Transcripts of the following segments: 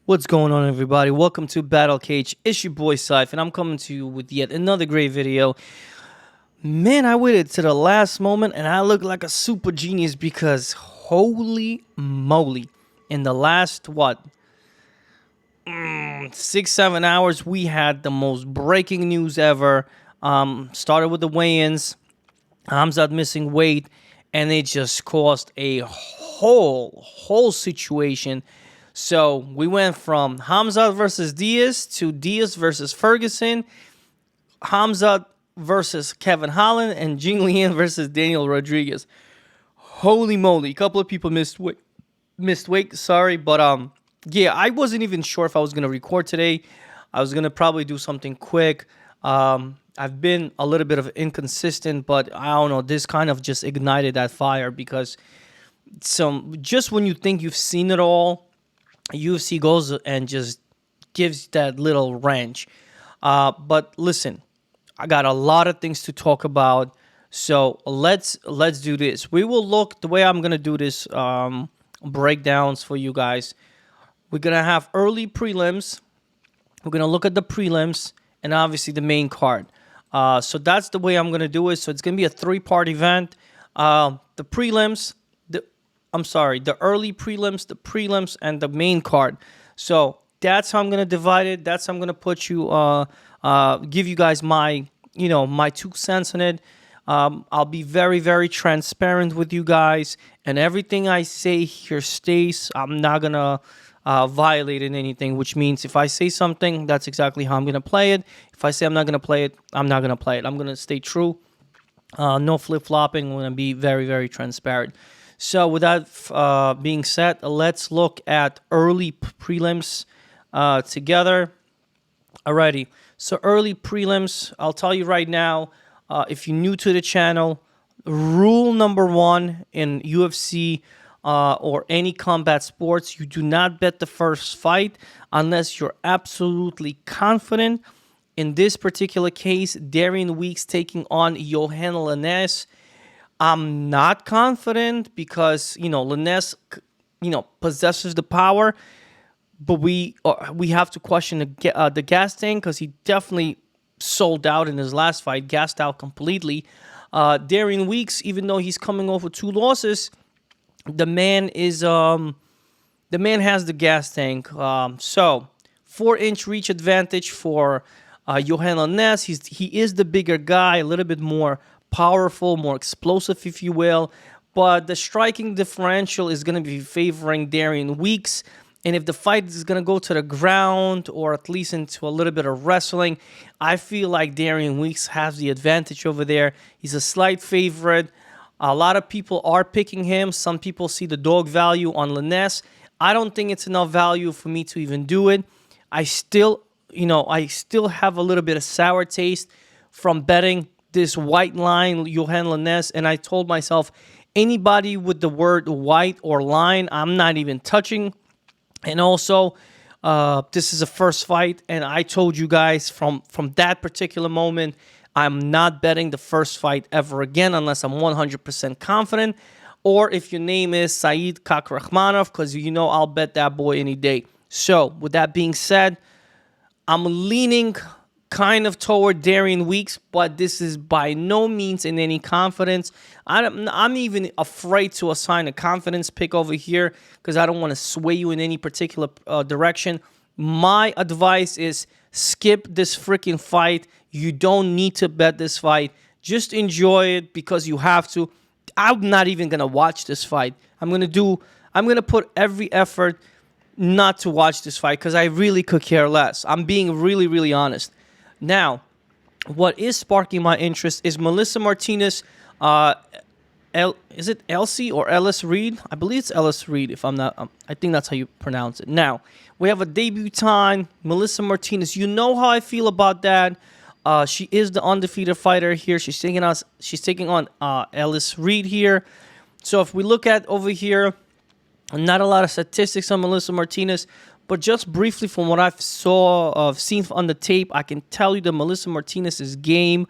What's going on, everybody? Welcome to Battle Cage. It's your boy Saif, and I'm coming to you with yet another great video. Man, I waited to the last moment, and I look like a super genius because holy moly, in the last 6-7 hours, we had the most breaking news ever. Started with the weigh-ins, Hamzat missing weight, and it just caused a whole situation. So we went from Hamzat versus Diaz to Diaz versus Ferguson, Hamzat versus Kevin Holland, and Jing Lian versus Daniel Rodriguez. Holy moly! A couple of people missed weight. Sorry, but yeah, I wasn't even sure if I was gonna record today. I was gonna probably do something quick. I've been a little bit of inconsistent, but I don't know. This kind of just ignited that fire because just when you think you've seen it all, UFC goes and just gives that little wrench. But listen, I got a lot of things to talk about, so let's do this. We will look the way I'm gonna do this breakdowns for you guys. We're gonna have early prelims. We're gonna look at the prelims and obviously the main card. So that's the way I'm gonna do it. So it's gonna be a 3-part event. The prelims. The early prelims, the prelims, and the main card. So that's how I'm gonna divide it. That's how I'm gonna put you, give you guys my, my 2 cents on it. I'll be very, very transparent with you guys, and everything I say here stays. I'm not gonna violate anything, which means if I say something, that's exactly how I'm gonna play it. If I say I'm not gonna play it, I'm not gonna play it. I'm gonna stay true. No flip-flopping. I'm gonna be very, very transparent. So with that being said, let's look at early prelims together. Alrighty, so early prelims, I'll tell you right now, if you're new to the channel, rule number 1 in UFC or any combat sports, you do not bet the first fight unless you're absolutely confident. In this particular case, Darian Weeks taking on Johan Lainez. I'm not confident because, Lainez, possesses the power, but we have to question the gas tank because he definitely sold out in his last fight, gassed out completely. Darian Weeks, even though he's coming off with 2 losses, the man has the gas tank. So 4-inch reach advantage for Johan Lainez. He is the bigger guy, a little bit more powerful, more explosive, if you will, but the striking differential is going to be favoring Darian Weeks. And if the fight is going to go to the ground or at least into a little bit of wrestling, I feel like Darian Weeks has the advantage over there. He's a slight favorite. A lot of people are picking him. Some people see the dog value on Lainez. I don't think it's enough value for me to even do it. I still have a little bit of sour taste from betting this white line, Johan Lainez, and I told myself, anybody with the word white or line, I'm not even touching. And also, this is a first fight, and I told you guys from that particular moment, I'm not betting the first fight ever again unless I'm 100% confident, or if your name is Saeed Kakrakhmanov, because I'll bet that boy any day. So, with that being said, I'm leaning kind of toward Darian Weeks, but this is by no means in any confidence. I'm even afraid to assign a confidence pick over here because I don't want to sway you in any particular direction. My advice is skip this freaking fight. You don't need to bet this fight. Just enjoy it because you have to. I'm not even going to watch this fight. I'm going to put every effort not to watch this fight because I really could care less. I'm being really, really honest. Now, what is sparking my interest is Melissa Martinez. Is it Elsie or Ellis Reed? I believe it's Ellis Reed. If I'm not, I think that's how you pronounce it. Now, we have a debutante, Melissa Martinez. You know how I feel about that. She is the undefeated fighter here. She's taking on Ellis Reed here. So if we look at over here, not a lot of statistics on Melissa Martinez. But just briefly from what I've seen on the tape, I can tell you that Melissa Martinez's game,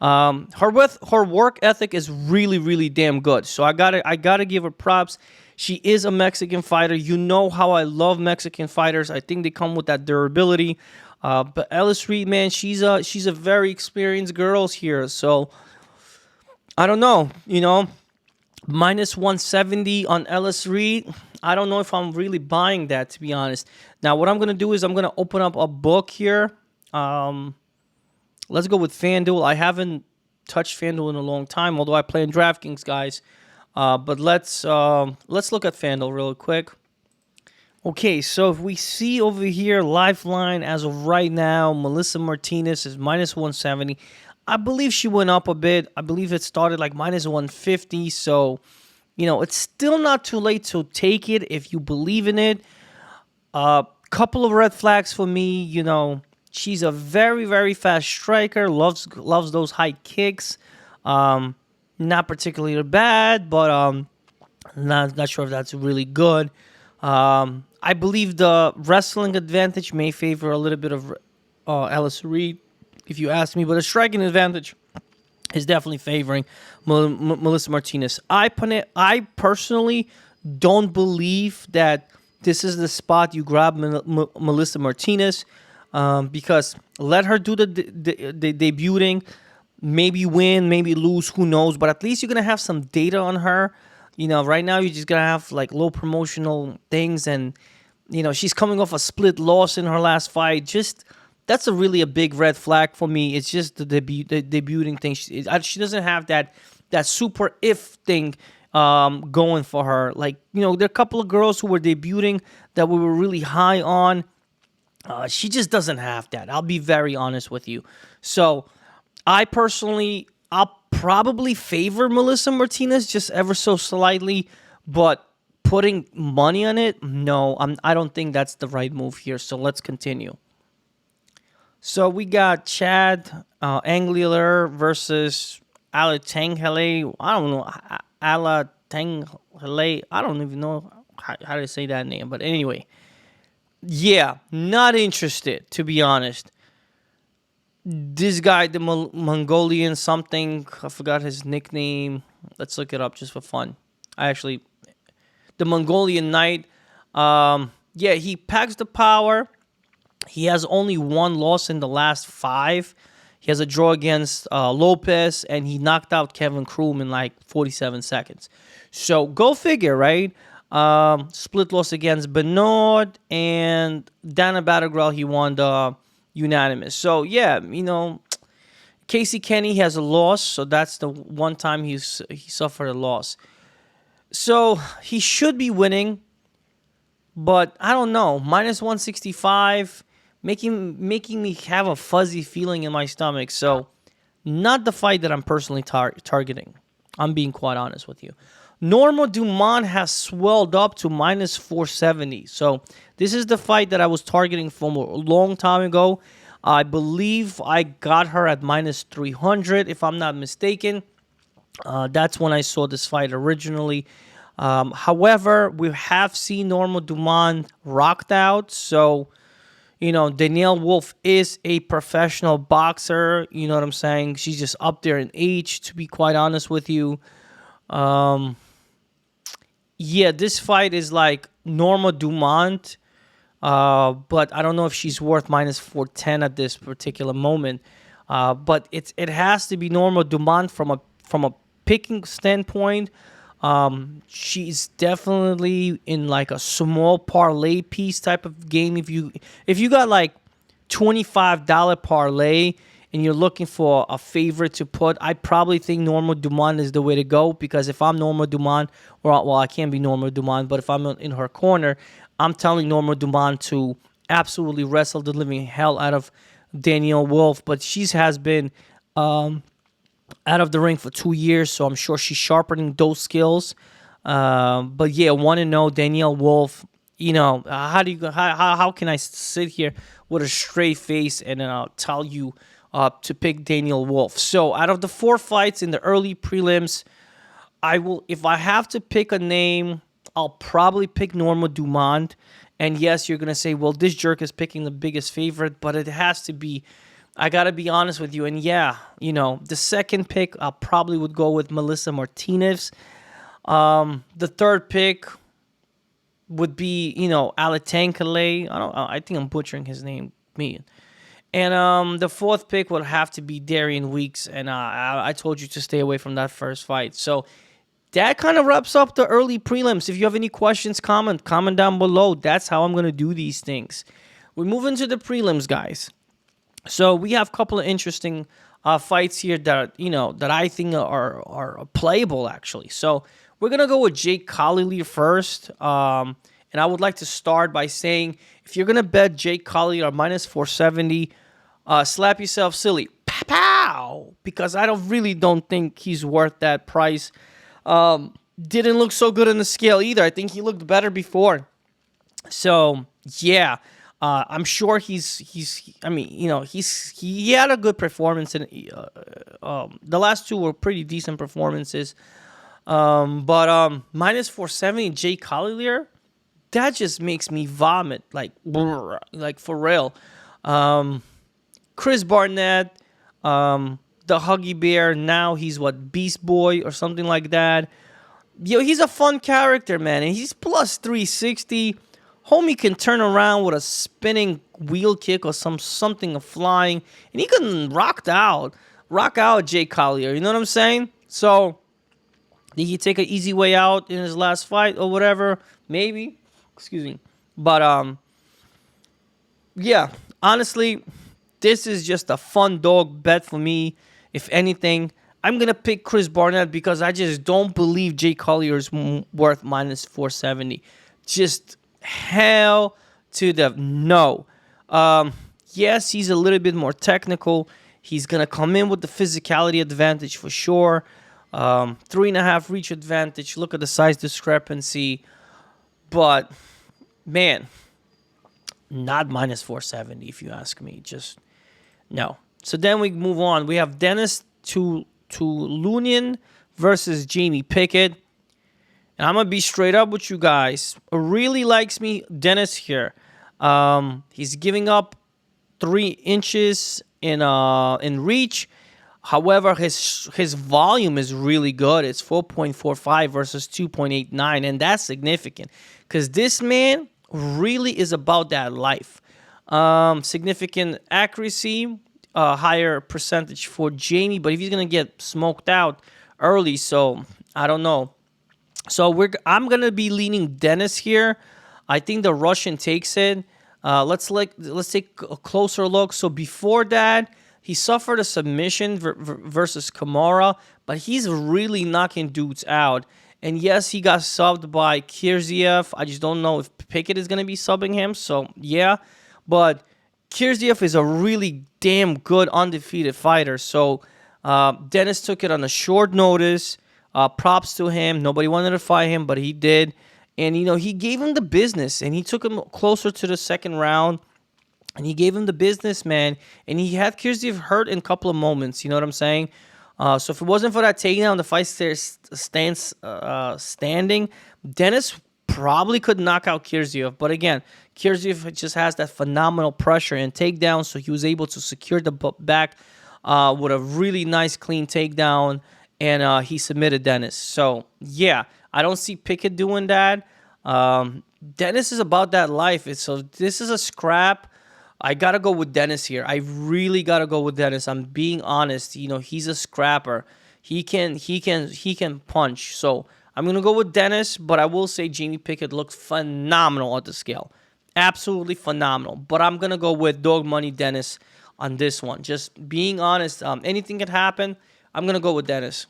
her work ethic is really, really damn good. So I gotta give her props. She is a Mexican fighter. You know how I love Mexican fighters. I think they come with that durability. But Ellis Reed, man, she's a very experienced girl here. So I don't know, minus 170 on Ellis Reed. I don't know if I'm really buying that, to be honest. Now, what I'm going to do is I'm going to open up a book here. Let's go with FanDuel. I haven't touched FanDuel in a long time, although I play in DraftKings, guys. But let's look at FanDuel real quick. Okay, so if we see over here, Lifeline, as of right now, Melissa Martinez is minus 170. I believe she went up a bit. I believe it started like minus 150. So, it's still not too late to take it if you believe in it. Couple of red flags for me. She's a very, very fast striker. Loves those high kicks. Not particularly bad, but not sure if that's really good. I believe the wrestling advantage may favor a little bit of Ellis Reed, if you ask me, but a striking advantage is definitely favoring Melissa Martinez. I personally don't believe that this is the spot you grab Melissa Martinez, because let her do the debuting, maybe win, maybe lose, who knows, but at least you're going to have some data on her. Right now you're just going to have like low promotional things, and she's coming off a split loss in her last fight. That's really a big red flag for me. It's just the debuting thing. She doesn't have that super if thing going for her. Like, there are a couple of girls who were debuting that we were really high on. She just doesn't have that. I'll be very honest with you. So I'll probably favor Melissa Martinez just ever so slightly, but putting money on it, no, I don't think that's the right move here. So let's continue. So we got Chad Angliler versus Alatanghele. I don't know. Alatanghele. I don't even know how to say that name. But anyway, yeah, not interested, to be honest. This guy, the Mongolian something, I forgot his nickname. Let's look it up just for fun. The Mongolian Knight. He packs the power. He has only one loss in the last 5. He has a draw against Lopez, and he knocked out Kevin Kroom in like 47 seconds. So go figure, right? Split loss against Bernard, and Dana Batagral, he won the unanimous. So, yeah, Casey Kenny has a loss, so that's the one time he suffered a loss. So he should be winning, but I don't know. Minus 165, making me have a fuzzy feeling in my stomach. So not the fight that I'm personally targeting. I'm being quite honest with you. Norma Dumont has swelled up to minus 470. So this is the fight that I was targeting from a long time ago. I believe I got her at minus 300, if I'm not mistaken. That's when I saw this fight originally. However, we have seen Norma Dumont rocked out. So, Danielle Wolf is a professional boxer. You know what I'm saying? She's just up there in age, to be quite honest with you. This fight is like Norma Dumont. But I don't know if she's worth minus 410 at this particular moment. But it has to be Norma Dumont from a picking standpoint. She's definitely in like a small parlay piece type of game. If you got like $25 parlay and you're looking for a favorite to put, I probably think Norma Dumont is the way to go, because if I'm Norma Dumont, I can't be Norma Dumont, but if I'm in her corner, I'm telling Norma Dumont to absolutely wrestle the living hell out of Danielle Wolf. But she has been out of the ring for 2 years, so I'm sure she's sharpening those skills. But yeah, 1-0 Danielle Wolf. How can I sit here with a straight face and then I'll tell you to pick Danielle Wolf? So out of the 4 fights in the early prelims, if I have to pick a name, I'll probably pick Norma Dumont. And yes, you're going to say, well, this jerk is picking the biggest favorite, but it has to be. I got to be honest with you. And yeah, the second pick, I probably would go with Melissa Martinez. The third pick, would be, Alatankale. I think I'm butchering his name. Me. And the fourth pick would have to be Darian Weeks. And I told you to stay away from that first fight. So that kind of wraps up the early prelims. If you have any questions, comment down below. That's how I'm going to do these things. We move into the prelims, guys. So we have a couple of interesting fights here that I think are playable, actually. So we're gonna go with Jake Collier first, and I would like to start by saying if you're gonna bet Jake Collier minus 470, slap yourself silly, pow, because I don't think he's worth that price. Didn't look so good on the scale either. I think he looked better before. So yeah, I'm sure he's. I mean, he had a good performance, and the last two were pretty decent performances. But minus 470 Jay Collier, that just makes me vomit, like for real. Chris Barnett, the Huggy Bear. Now he's what, Beast Boy or something like that. He's a fun character, man, and he's plus 360. Homie can turn around with a spinning wheel kick or something flying, and he can rock out Jay Collier. You know what I'm saying? So did he take an easy way out in his last fight or whatever? Maybe. Excuse me. But yeah. Honestly, this is just a fun dog bet for me. If anything, I'm gonna pick Chris Barnett because I just don't believe Jay Collier is worth minus 470. Just hell to the no. Yes, he's a little bit more technical. He's gonna come in with the physicality advantage for sure. 3.5 reach advantage. Look at the size discrepancy. But man, not minus 470 if you ask me. Just no. So then we move on. We have Dennis Tulunian versus Jamie Pickett. And I'm going to be straight up with you guys. Really likes me, Dennis here. He's giving up 3 inches in reach. However, his volume is really good. It's 4.45 versus 2.89. And that's significant. Because this man really is about that life. Significant accuracy. Higher percentage for Jamie. But if he's going to get smoked out early, so I don't know. So I'm gonna be leaning Dennis here. I think the Russian takes it. Let's take a closer look. So before that, he suffered a submission versus Kimura, but he's really knocking dudes out. And yes, he got subbed by Kirziev. I just don't know if Pickett is gonna be subbing him. So yeah, but Kirziev is a really damn good undefeated fighter. So Dennis took it on a short notice. Props to him. Nobody wanted to fight him, but he did. And, he gave him the business. And he took him closer to the second round. And he gave him the business, man. And he had Kirziev hurt in a couple of moments. You know what I'm saying? So if it wasn't for that takedown, the fight standing, Dennis probably could knock out Kirziev. But again, Kirziev just has that phenomenal pressure and takedown. So he was able to secure the back with a really nice, clean takedown. And he submitted Dennis. So, yeah, I don't see Pickett doing that. Dennis is about that life. So, this is a scrap. I got to go with Dennis here. I really got to go with Dennis. I'm being honest. He's a scrapper. He can punch. So, I'm going to go with Dennis, but I will say Jamie Pickett looks phenomenal at the scale. Absolutely phenomenal. But I'm going to go with Dog Money Dennis on this one. Just being honest, anything can happen. I'm going to go with Dennis.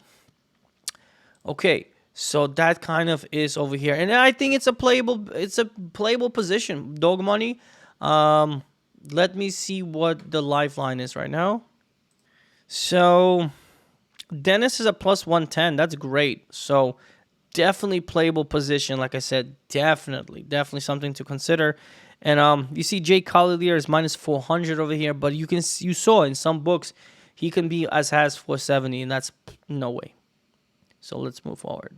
Okay, so that kind of is over here. And I think it's a playable position. Dog money. Let me see what the lifeline is right now. So Dennis is a plus 110. That's great. So definitely playable position. Like I said, definitely something to consider. And you see Jay Collier is minus 400 over here. But you saw in some books, he can be as high as 470, and that's no way. So let's move forward.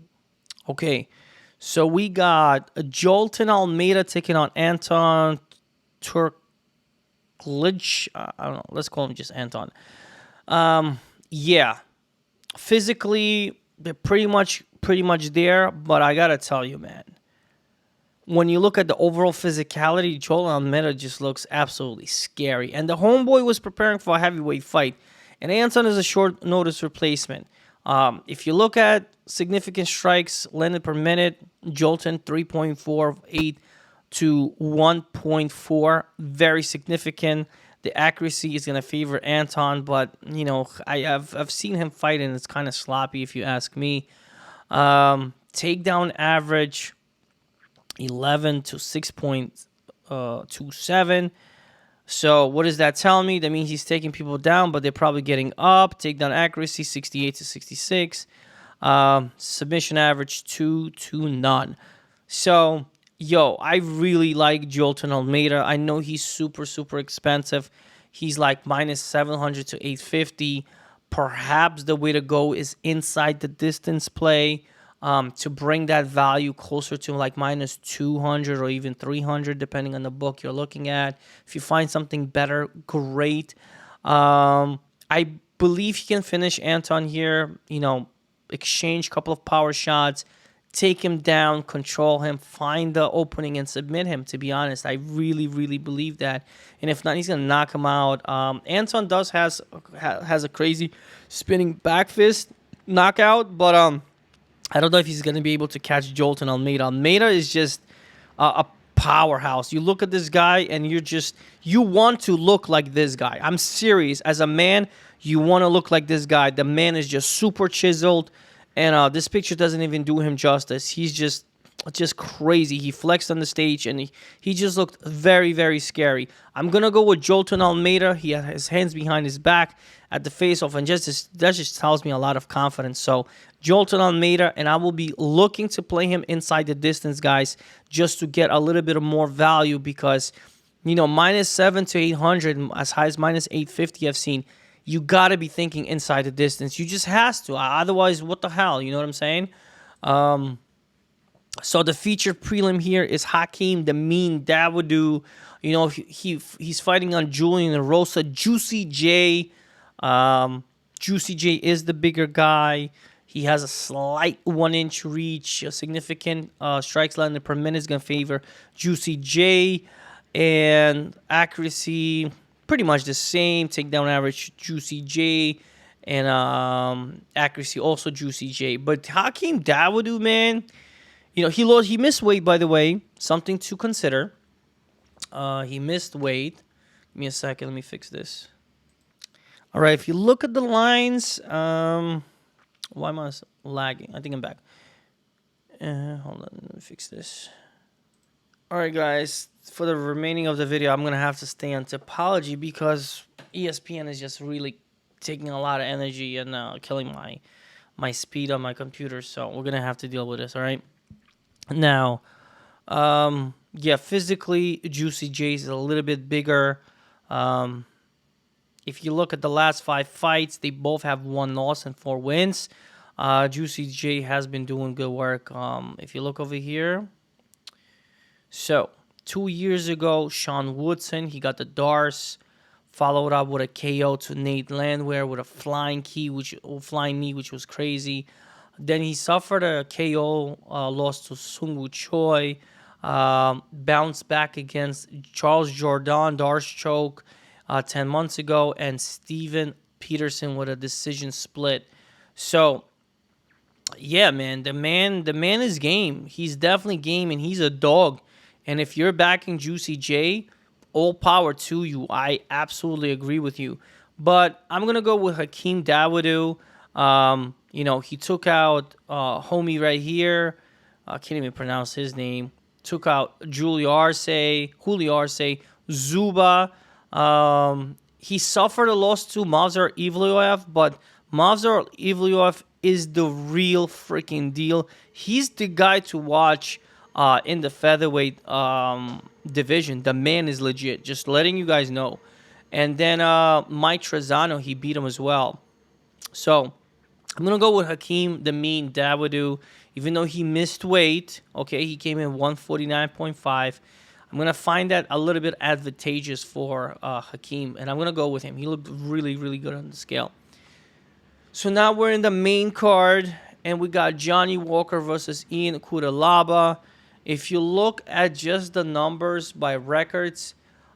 Okay, so we got Jolton Almeida taking on Anton Turklich. I don't know. Let's call him just Anton. Yeah, physically they're pretty much there, but I gotta tell you, man, when you look at the overall physicality, Joel Almeida just looks absolutely scary. And the homeboy was preparing for a heavyweight fight. And Anton is a short notice replacement. If you look at significant strikes landed per minute, Jolton 3.48 to 1.4, very significant. The accuracy is going to favor Anton, but I've seen him fight and it's kind of sloppy if you ask me. Takedown average 11 to 6.27. So what does that tell me? That means he's taking people down, but they're probably getting up. Takedown accuracy 68 to 66. Submission average 2 to none. So, I really like Jolton Almeida. I know he's super, super expensive. He's like minus 700 to 850. Perhaps the way to go is inside the distance play. To bring that value closer to like minus 200 or even 300, depending on the book you're looking at. If you find something better, great. I believe he can finish Anton here, exchange a couple of power shots, take him down, control him, find the opening and submit him, to be honest. I really, really believe that. And if not, he's going to knock him out. Anton has a crazy spinning back fist knockout, but I don't know if he's going to be able to catch Jolton Almeida. Almeida is just a powerhouse. You look at this guy and you want to look like this guy. I'm serious. As a man, you want to look like this guy. The man is just super chiseled, and this picture doesn't even do him justice. He's just crazy. He flexed on the stage, and he just looked very, very scary. I'm going to go with Jolton Almeida. He had his hands behind his that the face-off, and that just tells me a lot of confidence. So Jolton Almeida, and I will be looking to play him inside the distance, guys, just to get a little bit of more value because, minus 7 to 800, as high as minus 850 I've seen. You got to be thinking inside the distance. You just has to. Otherwise, what the hell? You know what I'm saying? So the featured prelim here is Hakeem the Mean Dawodu. He's fighting on Julian Rosa. Juicy J. Juicy J is the bigger guy. He has a slight 1-inch reach. A significant strikes landed per minute is going to favor Juicy J. And accuracy, pretty much the same. Takedown average, Juicy J. And accuracy, also Juicy J. But Hakeem Dawodu, man, he missed weight, by the way. Something to consider. He missed weight. Give me a second. Let me fix this. All right, if you look at the lines, why am I lagging? I think I'm back. Hold on, let me fix this. All right, guys, for the remaining of the video, I'm going to have to stay on topology because ESPN is just really taking a lot of energy and killing my speed on my computer. So we're going to have to deal with this, all right? Now, physically, Juicy J is a little bit bigger. If you look at the last 5 fights, they both have 1 loss and 4 wins. Juicy J has been doing good work. If you look over here. So, 2 years ago, Sean Woodson, he got the Dars. Followed up with a KO to Nate Landwehr with a flying knee, which was crazy. Then he suffered a KO loss to Sungwoo Choi. Bounced back against Charles Jourdain, Dars choke 10 months ago, and Steven Peterson with a decision split. So, yeah, man, the man is game. He's definitely game, and he's a dog. And if you're backing Juicy J, all power to you. I absolutely agree with you. But I'm gonna go with Hakeem Dawodu. He took out homie right here. I can't even pronounce his name. Took out Julio Arce, Zuba. He suffered a loss to Movsar Evloev, but Movsar Evloev is the real freaking deal. He's the guy to watch in the featherweight division. The man is legit. Just letting you guys know. And then Mike Trezano, he beat him as well. So I'm going to go with Hakeem the Mean Dawodu. Even though he missed weight, okay, he came in 149.5. I'm going to find that a little bit advantageous for Hakeem, and I'm going to go with him. He looked really, really good on the scale. So now we're in the main card, and we got Johnny Walker versus Ian Cutelaba. If you look at just the numbers by records,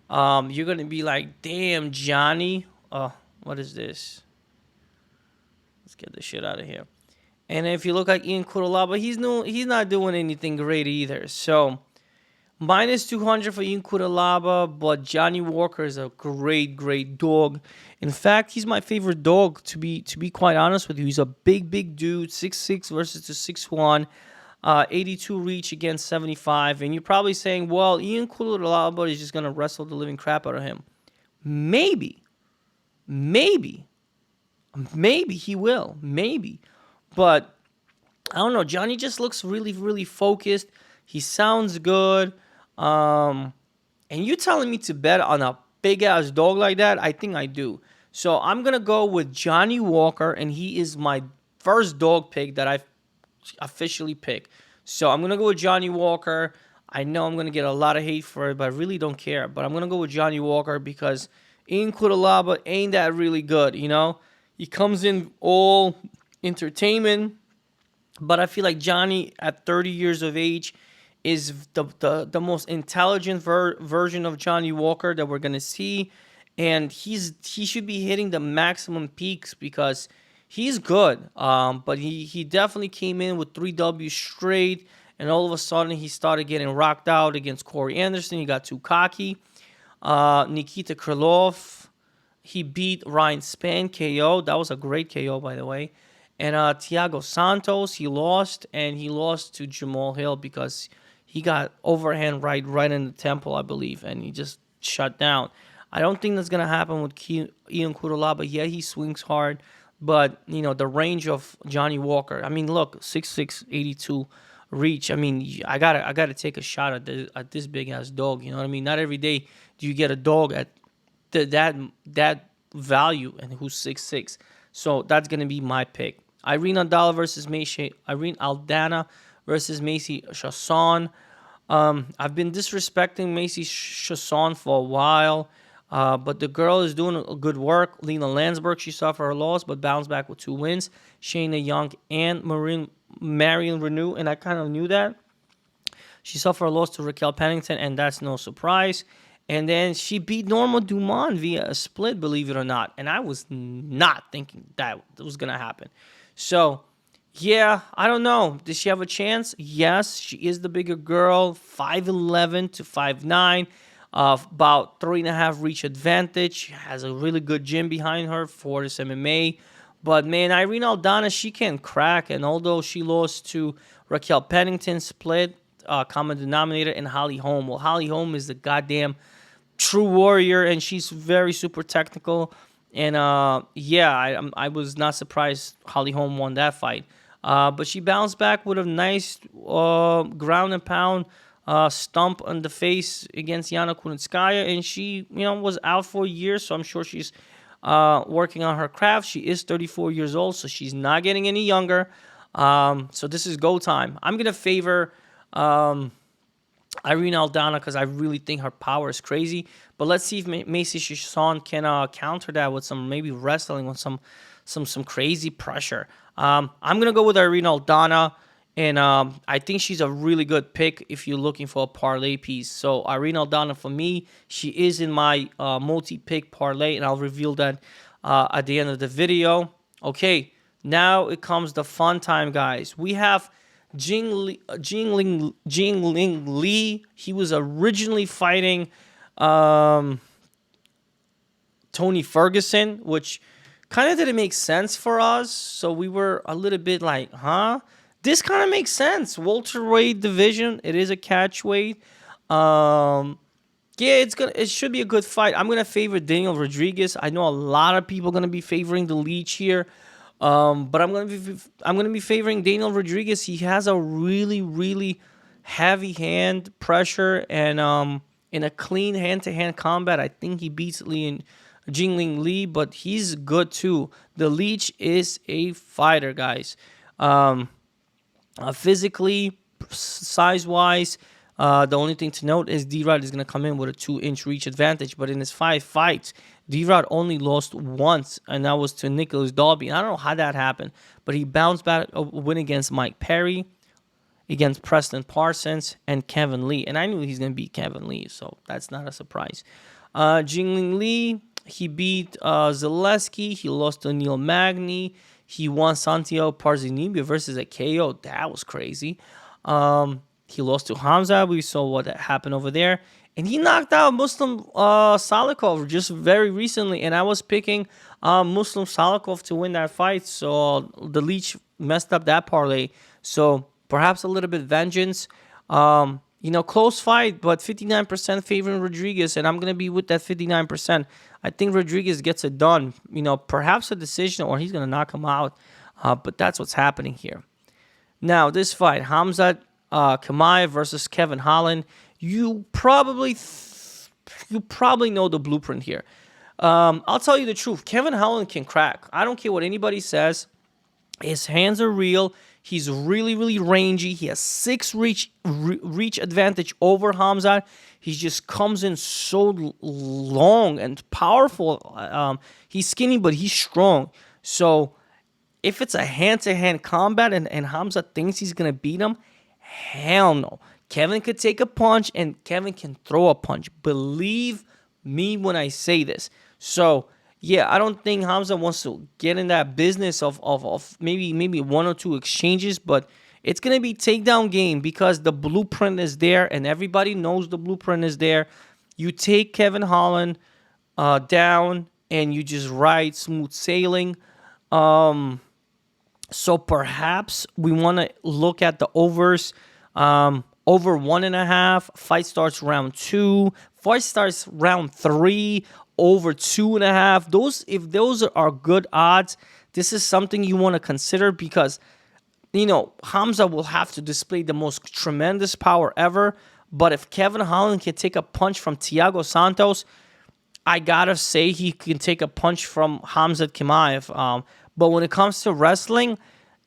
you're gonna be like, damn, Johnny. What is this? Let's get this shit out of here. And if you look at Ian Cutelaba, he's not doing anything great either. So minus 200 for Ian Cutelaba, but Johnny Walker is a great dog. In fact, he's my favorite dog, to be quite honest with you. He's a big dude, 6'6" versus the 6'1", 82 reach against 75. And you're probably saying, well, Ian Cutelaba is just gonna wrestle the living crap out of him. Maybe he will, maybe, but I don't know. Johnny just looks really focused. He sounds good. And you telling me to bet on a big ass dog like that? I think I do. So I'm gonna go with Johnny Walker, and he is my first dog pick that I've officially picked. So I'm gonna go with Johnny Walker. I know I'm gonna get a lot of hate for it, but I really don't care. But I'm gonna go with Johnny Walker because Ian Cutelaba ain't that really good, you know? He comes in all entertainment, but I feel like Johnny at 30 years of age is the most intelligent version of Johnny Walker that we're gonna see, and he should be hitting the maximum peaks because he's good. But he definitely came in with 3 Ws straight, and all of a sudden he started getting rocked out against Corey Anderson. He got too cocky. Nikita Krylov, he beat Ryan Spann KO. That was a great KO, by the way. And Thiago Santos, he lost to Jamal Hill because he got overhand right in the temple, I believe, and he just shut down. I don't think that's going to happen with Ian Cutelaba. Yeah, he swings hard, but, you know, the range of Johnny Walker. I mean, look, 6'6", 82 reach. I mean, I gotta take a shot at this big-ass dog, you know what I mean? Not every day do you get a dog at that value and who's 6'6". So that's going to be my pick. Irene Aldana versus Macy Chiasson. I've been disrespecting Macy Chiasson for a while, but the girl is doing good work. Lena Landsberg, she suffered her loss, but bounced back with 2 wins. Shayna Young and Marion Renew, and I kind of knew that. She suffered a loss to Raquel Pennington, and that's no surprise. And then she beat Norma Dumont via a split, believe it or not. And I was not thinking that was going to happen. So, yeah, I don't know. Does she have a chance? Yes, she is the bigger girl, 5'11 to 5'9, about 3.5 reach advantage. She has a really good gym behind her for this MMA. But, man, Irene Aldana, she can crack. And although she lost to Raquel Pennington, split, common denominator, and Holly Holm. Well, Holly Holm is the goddamn true warrior, and she's very super technical. And yeah, I was not surprised Holly Holm won that fight. But she bounced back with a nice ground and pound stump on the face against Yana Kunitskaya, and she, you know, was out for a year, so I'm sure she's working on her craft. She is 34 years old, so she's not getting any younger. So this is go time. I'm gonna favor Irene Aldana because I really think her power is crazy. But let's see if Macy Chiasson can counter that with some maybe wrestling with some crazy pressure. I'm gonna go with Irene Aldana, and I think she's a really good pick if you're looking for a parlay piece. So Irene Aldana for me, she is in my multi-pick parlay, and I'll reveal that at the end of the video. Okay, now it comes the fun time, guys. We have Jingling Lee. He was originally fighting Tony Ferguson, which kind of didn't make sense for us. So we were a little bit like, huh? This kind of makes sense. Welterweight division. It is a catch weight. Yeah, it should be a good fight. I'm gonna favor Daniel Rodriguez. I know a lot of people are gonna be favoring the Leech here. But I'm gonna be favoring Daniel Rodriguez. He has a really heavy hand pressure, and in a clean hand-to-hand combat, I think he beats Jingling Lee, but he's good too. The Leech is a fighter, guys. Physically, size-wise, the only thing to note is D-Rod is going to come in with a 2-inch reach advantage. But in his 5 fights, D-Rod only lost once, and that was to Nicholas Dalby. And I don't know how that happened, but he bounced back a win against Mike Perry. against Preston Parsons and Kevin Lee. And I knew he's going to beat Kevin Lee, so that's not a surprise. Jingling Lee, he beat Zaleski. He lost to Neil Magny. He won Santiago Parzinibia versus a KO. That was crazy. He lost to Hamza. We saw what happened over there. And he knocked out Muslim Salikov just very recently. And I was picking Muslim Salikov to win that fight. So the Leech messed up that parlay. So perhaps a little bit vengeance. Close fight, but 59% favoring Rodriguez. And I'm going to be with that 59%. I think Rodriguez gets it done. Perhaps a decision or he's going to knock him out. But that's what's happening here. Now, this fight, Hamzat Chimaev versus Kevin Holland. You probably know the blueprint here. I'll tell you the truth. Kevin Holland can crack. I don't care what anybody says. His hands are real. He's really, really rangy. He has 6 reach advantage over Hamzat. He just comes in so long and powerful. He's skinny, but he's strong. So if it's a hand-to-hand combat and Hamzat thinks he's going to beat him, hell no. Kevin could take a punch and Kevin can throw a punch. Believe me when I say this. So, yeah, I don't think Hamza wants to get in that business of maybe 1 or 2 exchanges, but it's going to be takedown game because the blueprint is there and everybody knows the blueprint is there. You take Kevin Holland down and you just ride smooth sailing. So perhaps we want to look at the overs. Over 1.5. Fight starts round 2. Fight starts round 3. Over 2.5. If those are good odds, this is something you want to consider because, Hamza will have to display the most tremendous power ever. But if Kevin Holland can take a punch from Thiago Santos, I gotta say he can take a punch from Hamzat Chimaev. But when it comes to wrestling,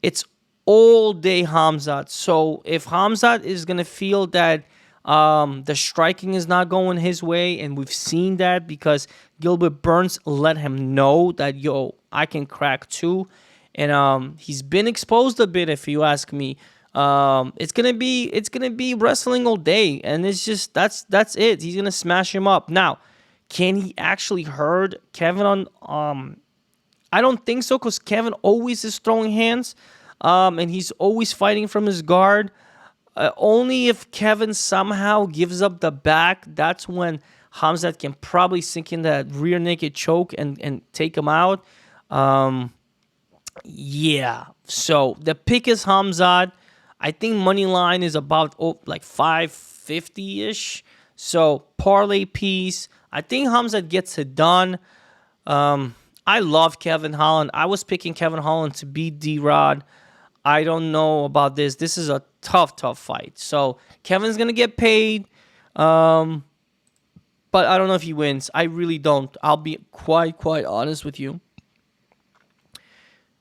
it's all day Hamzat. So if Hamzat is going to feel that the striking is not going his way, and we've seen that because Gilbert Burns let him know that, I can crack too. And he's been exposed a bit, if you ask me. It's gonna be wrestling all day, and it's just that's it. He's gonna smash him up. Now, can he actually hurt Kevin on I don't think so, because Kevin always is throwing hands. And he's always fighting from his guard. Only if Kevin somehow gives up the back, that's when Hamzat can probably sink in that rear naked choke and take him out. Yeah. So the pick is Hamzat. I think money line is about like 550-ish. So parlay piece. I think Hamzat gets it done. I love Kevin Holland. I was picking Kevin Holland to beat D-Rod. I don't know about this. This is a tough fight. So Kevin's going to get paid. But I don't know if he wins. I really don't. I'll be quite honest with you.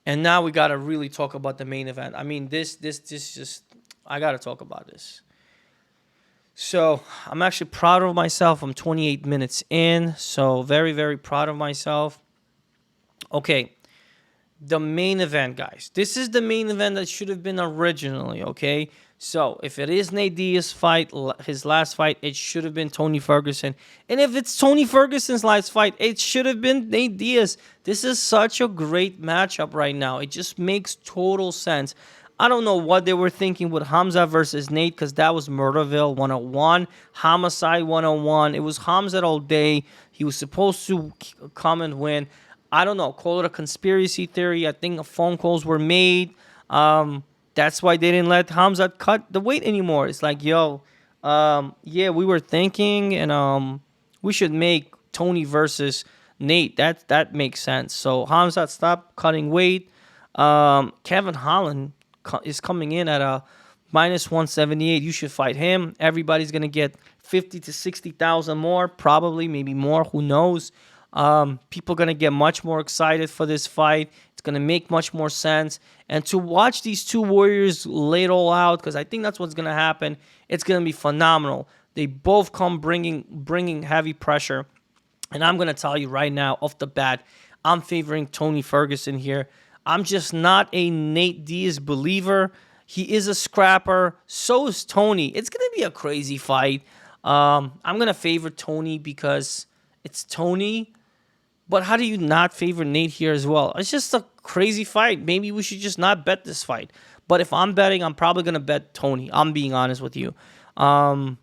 And now we got to really talk about the main event. I mean, this just, I got to talk about this. So I'm actually proud of myself. I'm 28 minutes in. So very, very proud of myself. Okay. The main event, guys. This is the main event that should have been originally, okay? So, if it is Nate Diaz's fight, his last fight, it should have been Tony Ferguson. And if it's Tony Ferguson's last fight, it should have been Nate Diaz. This is such a great matchup right now. It just makes total sense. I don't know what they were thinking with Hamza versus Nate, because that was Murderville 101, Homicide 101. It was Hamza all day. He was supposed to come and win. I don't know, call it a conspiracy theory. I think phone calls were made. That's why they didn't let Hamza cut the weight anymore. It's like, yeah, we were thinking, and we should make Tony versus Nate. That makes sense. So Hamza stopped cutting weight. Kevin Holland is coming in at a minus 178. You should fight him. Everybody's gonna get 50 to 60,000 more, probably, maybe more. Who knows? People are going to get much more excited for this fight. It's going to make much more sense. And to watch these two warriors lay it all out, because I think that's what's going to happen, it's going to be phenomenal. They both come bringing heavy pressure. And I'm going to tell you right now, off the bat, I'm favoring Tony Ferguson here. I'm just not a Nate Diaz believer. He is a scrapper. So is Tony. It's gonna be a crazy fight. I'm gonna favor Tony because it's Tony. But how do you not favor Nate here as well? It's just a crazy fight. Maybe we should just not bet this fight. But if I'm betting, I'm probably gonna bet Tony. I'm being honest with you. Because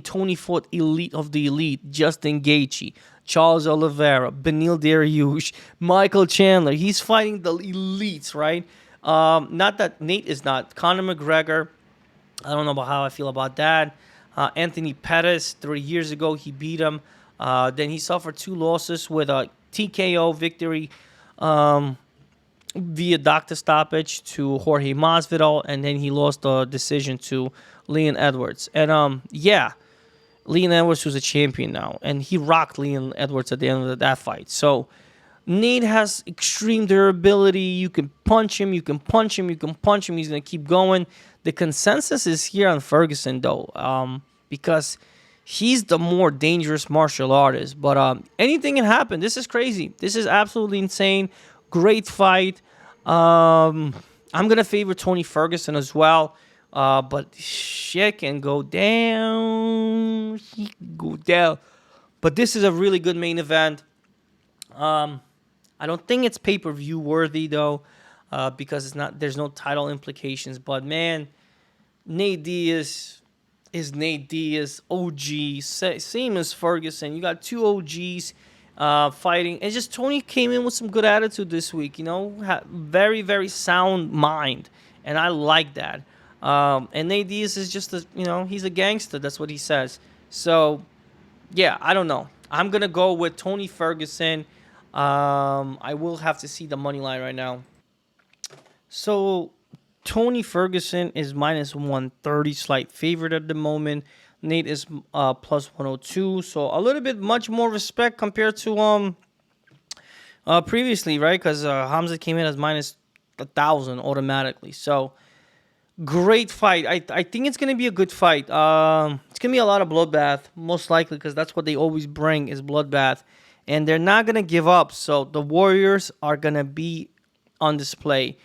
Tony fought elite of the elite. Justin Gaethje, Charles Oliveira, Beneil Dariush, Michael Chandler. He's fighting the elites, right? Not that Nate is not. Conor McGregor, I don't know about how I feel about that. Anthony Pettis, 3 years ago, he beat him. Then he suffered 2 losses with a TKO victory via doctor stoppage to Jorge Masvidal, and then he lost the decision to Leon Edwards. And Leon Edwards was a champion now, and he rocked Leon Edwards at the end of that fight. So Nate has extreme durability. You can punch him, you can punch him, you can punch him. He's going to keep going. The consensus is here on Ferguson, though, because he's the more dangerous martial artist. But anything can happen. This is crazy. This is absolutely insane. Great fight. I'm going to favor Tony Ferguson as well. But shit can go down. He can go down. But this is a really good main event. I don't think it's pay-per-view worthy though, because there's no title implications. But man, Nate Diaz is Nate Diaz, OG, same as Ferguson. You got 2 OGs fighting. And just Tony came in with some good attitude this week. Very, very sound mind, and I like that. And Nate Diaz is just he's a gangster. That's what he says. So, yeah, I don't know. I'm gonna go with Tony Ferguson. I will have to see the money line right now. So, Tony Ferguson is minus 130, slight favorite at the moment. Nate is plus 102. So a little bit much more respect compared to previously, right? Because Hamza came in as minus 1,000 automatically. So great fight. I think it's gonna be a good fight. It's gonna be a lot of bloodbath, most likely, because that's what they always bring is bloodbath, and they're not gonna give up. So the Warriors are gonna be on display.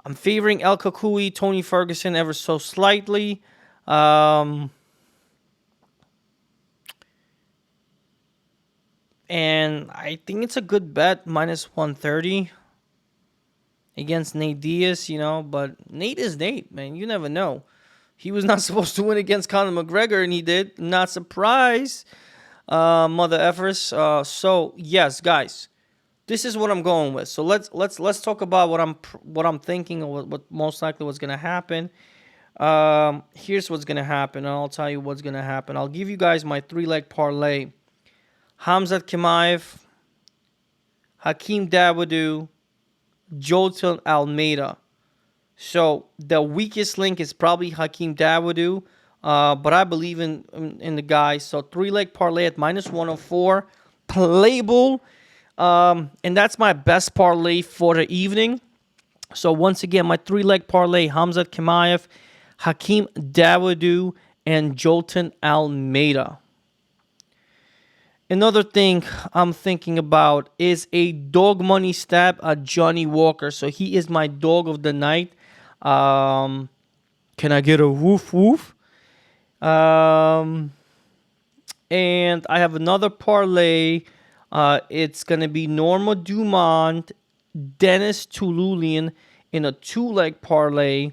I'm favoring El Kakui, Tony Ferguson ever so slightly. And I think it's a good bet, minus 130 against Nate Diaz, but Nate is Nate, man. You never know. He was not supposed to win against Conor McGregor, and he did. Not surprised, mother effers. So yes, guys, this is what I'm going with. So let's talk about what I'm thinking or what most likely what's gonna happen. Here's what's gonna happen, and I'll tell you what's gonna happen. I'll give you guys my 3-leg parlay: Khamzat Chimaev, Hakeem Dawodu, Jolton Almeida. So the weakest link is probably Hakeem Dawodu, but I believe in the guy. So 3-leg parlay at minus 104, playable. And that's my best parlay for the evening. So once again, my 3-leg parlay: Khamzat Chimaev, Hakeem Dawodu, and Jolton Almeida. Another thing I'm thinking about is a dog money stab at Johnny Walker. So he is my dog of the night. Can I get a woof woof? And I have another parlay. It's going to be Norma Dumont, Dennis Tululian in a 2-leg parlay.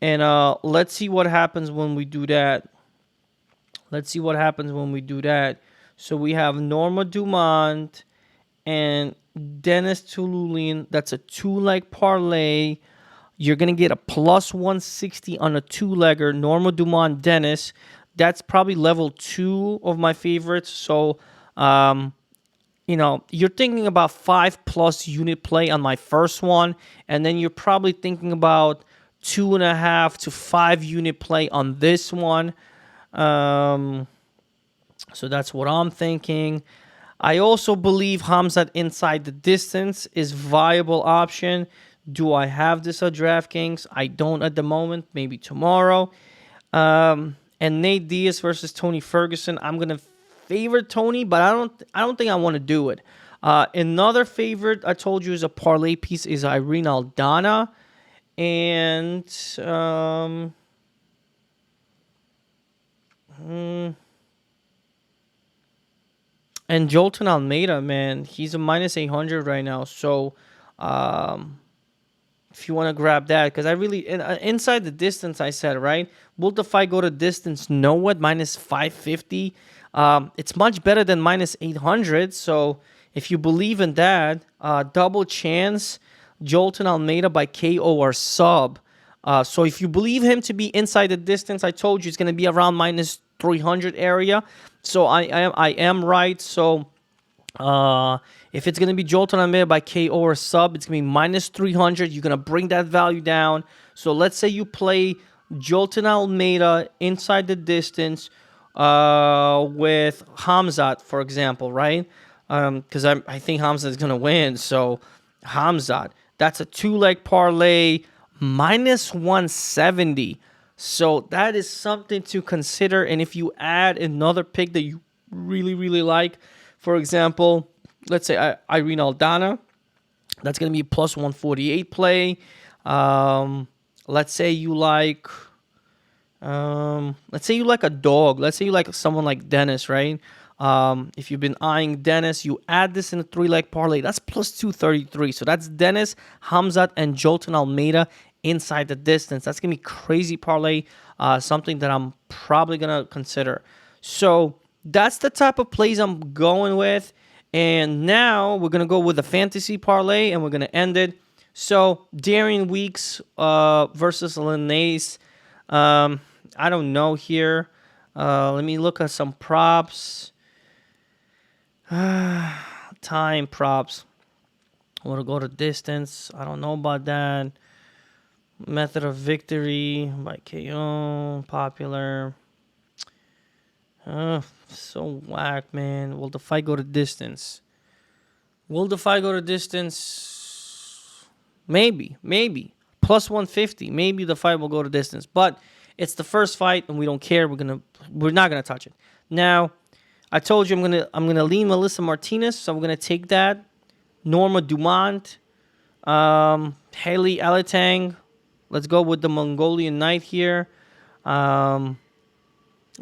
And let's see what happens when we do that. So we have Norma Dumont and Dennis Tululian. That's a 2-leg parlay. You're going to get a plus 160 on a 2-legger. Norma Dumont, Dennis. That's probably level 2 of my favorites. So, you're thinking about 5+ unit play on my first one. And then you're probably thinking about 2.5 to 5 unit play on this one. So that's what I'm thinking. I also believe Khamzat inside the distance is viable option. Do I have this at DraftKings? I don't at the moment. Maybe tomorrow. And Nate Diaz versus Tony Ferguson. I'm gonna favor Tony, but I don't think I want to do it. Another favorite I told you is a parlay piece is Irene Aldana. And mm, and Jolton Almeida, man, he's a minus 800 right now. So um, if you want to grab that, because I really inside the distance, I said, right, will the fight go to distance? No, at minus 550. It's much better than minus 800. So if you believe in that, double chance Jolton Almeida by KO or sub. So if you believe him to be inside the distance, I told you it's going to be around minus 300 area. So I am right. So if it's going to be Jolton Almeida by KO or sub, it's going to be minus 300. You're going to bring that value down. So let's say you play Jolton Almeida inside the distance with Hamzat, for example, right? Because I think Hamzat is going to win. So Hamzat, that's a two-leg parlay, minus 170. So that is something to consider. And if you add another pick that you really, really like, for example, let's say Irene Aldana, that's going to be plus 148 play. Let's say you like a dog. Let's say you like someone like Dennis, right? If you've been eyeing Dennis, you add this in a three-leg parlay. That's plus 233. So that's Dennis, Hamzat, and Jolton Almeida inside the distance. That's going to be crazy parlay, something that I'm probably going to consider. So that's the type of plays I'm going with. And now we're going to go with a fantasy parlay, and we're going to end it. So Darian Weeks versus Linnaeus. I don't know here. Let me look at some props. Time props. I want to go to distance. I don't know about that. Method of victory by KO. Popular. So whack, man. Will the fight go to distance? Maybe. Plus 150. Maybe the fight will go to distance. But it's the first fight, and we don't care. We're not gonna touch it. Now, I told you I'm gonna lean Melissa Martinez, so I'm gonna take that. Norma Dumont, Haley Alatang. Let's go with the Mongolian Knight here.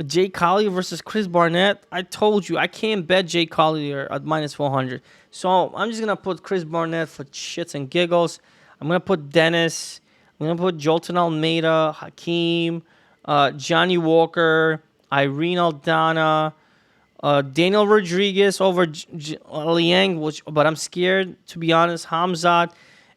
Jay Collier versus Chris Barnett. I told you I can't bet Jay Collier at minus 400. So I'm just going to put Chris Barnett for shits and giggles. I'm going to put Dennis. I'm going to put Jolton Almeida, Hakeem, Johnny Walker, Irene Aldana, Daniel Rodriguez over Liang, but I'm scared, to be honest. Hamzat.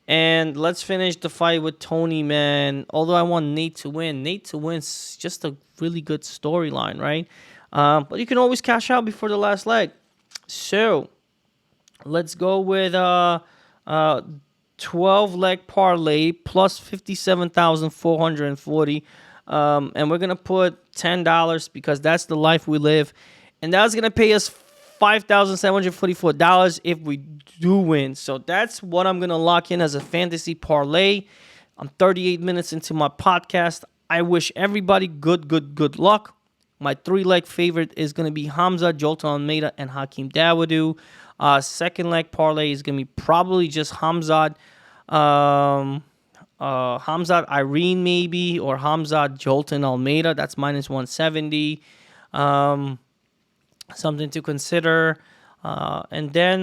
And let's finish the fight with Tony, man. Although I want Nate to win. Nate to win's just a really good storyline, right? But you can always cash out before the last leg. So let's go with 12-leg parlay plus 57,440. And we're going to put $10 because that's the life we live. And that's going to pay us $5,744 if we do win. So that's what I'm going to lock in as a fantasy parlay. I'm 38 minutes into my podcast. I wish everybody good luck. My three-leg favorite is going to be Hamza, Jolton Almeida, and Hakeem Dawodu. Second leg parlay is going to be probably just Hamzat, Hamzat Irene maybe, or Hamzat Jolton Almeida. That's minus 170. Something to consider. And then,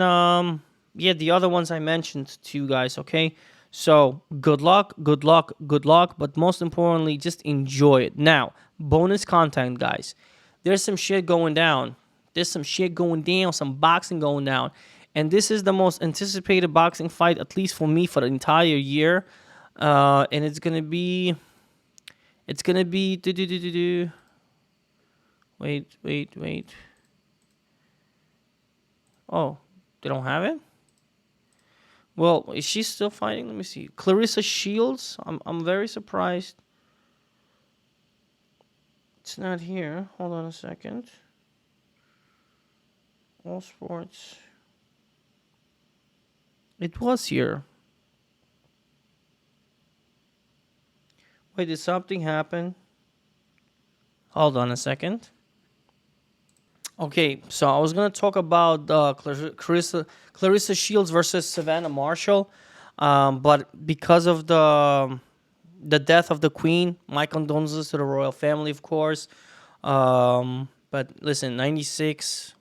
the other ones I mentioned to you guys, okay? So, good luck. But most importantly, just enjoy it. Now, bonus content, guys. There's some shit going down. Some boxing going down. And this is the most anticipated boxing fight, at least for me, for the entire year. And it's going to be... Wait. Oh, they don't have it? Well, is she still fighting? Let me see. Clarissa Shields? I'm very surprised. It's not here. Hold on a second. All sports. It was here. Wait, did something happen? Hold on a second. Okay, so I was going to talk about Clarissa Shields versus Savannah Marshall. But because of the the death of the Queen. My condolences to the royal family, of course. But listen, 96.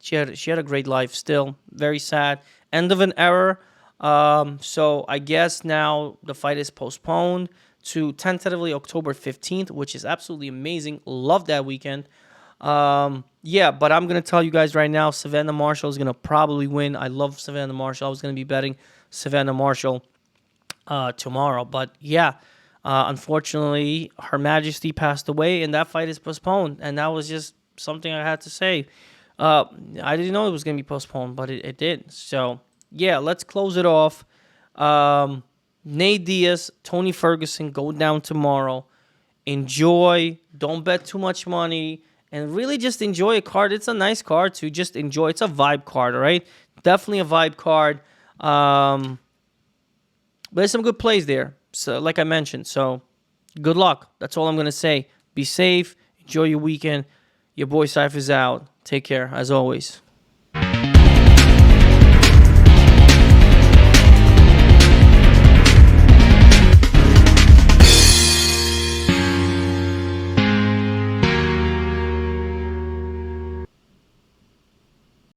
She had a great life. Still very sad. End of an era. So I guess now the fight is postponed to tentatively October 15th, which is absolutely amazing. Love that weekend. Yeah, but I'm going to tell you guys right now, Savannah Marshall is going to probably win. I love Savannah Marshall. I was going to be betting Savannah Marshall tomorrow. But yeah, unfortunately, Her Majesty passed away, and that fight is postponed. And that was just something I had to say. I didn't know it was going to be postponed, but it did. So yeah, let's close it off. Nate Diaz, Tony Ferguson go down tomorrow. Enjoy. Don't bet too much money. And really just enjoy a card. It's a nice card to just enjoy. It's a vibe card, all right? Definitely a vibe card. But there's some good plays there, so like I mentioned. So good luck. That's all I'm going to say. Be safe. Enjoy your weekend. Your boy Cypher's out. Take care, as always.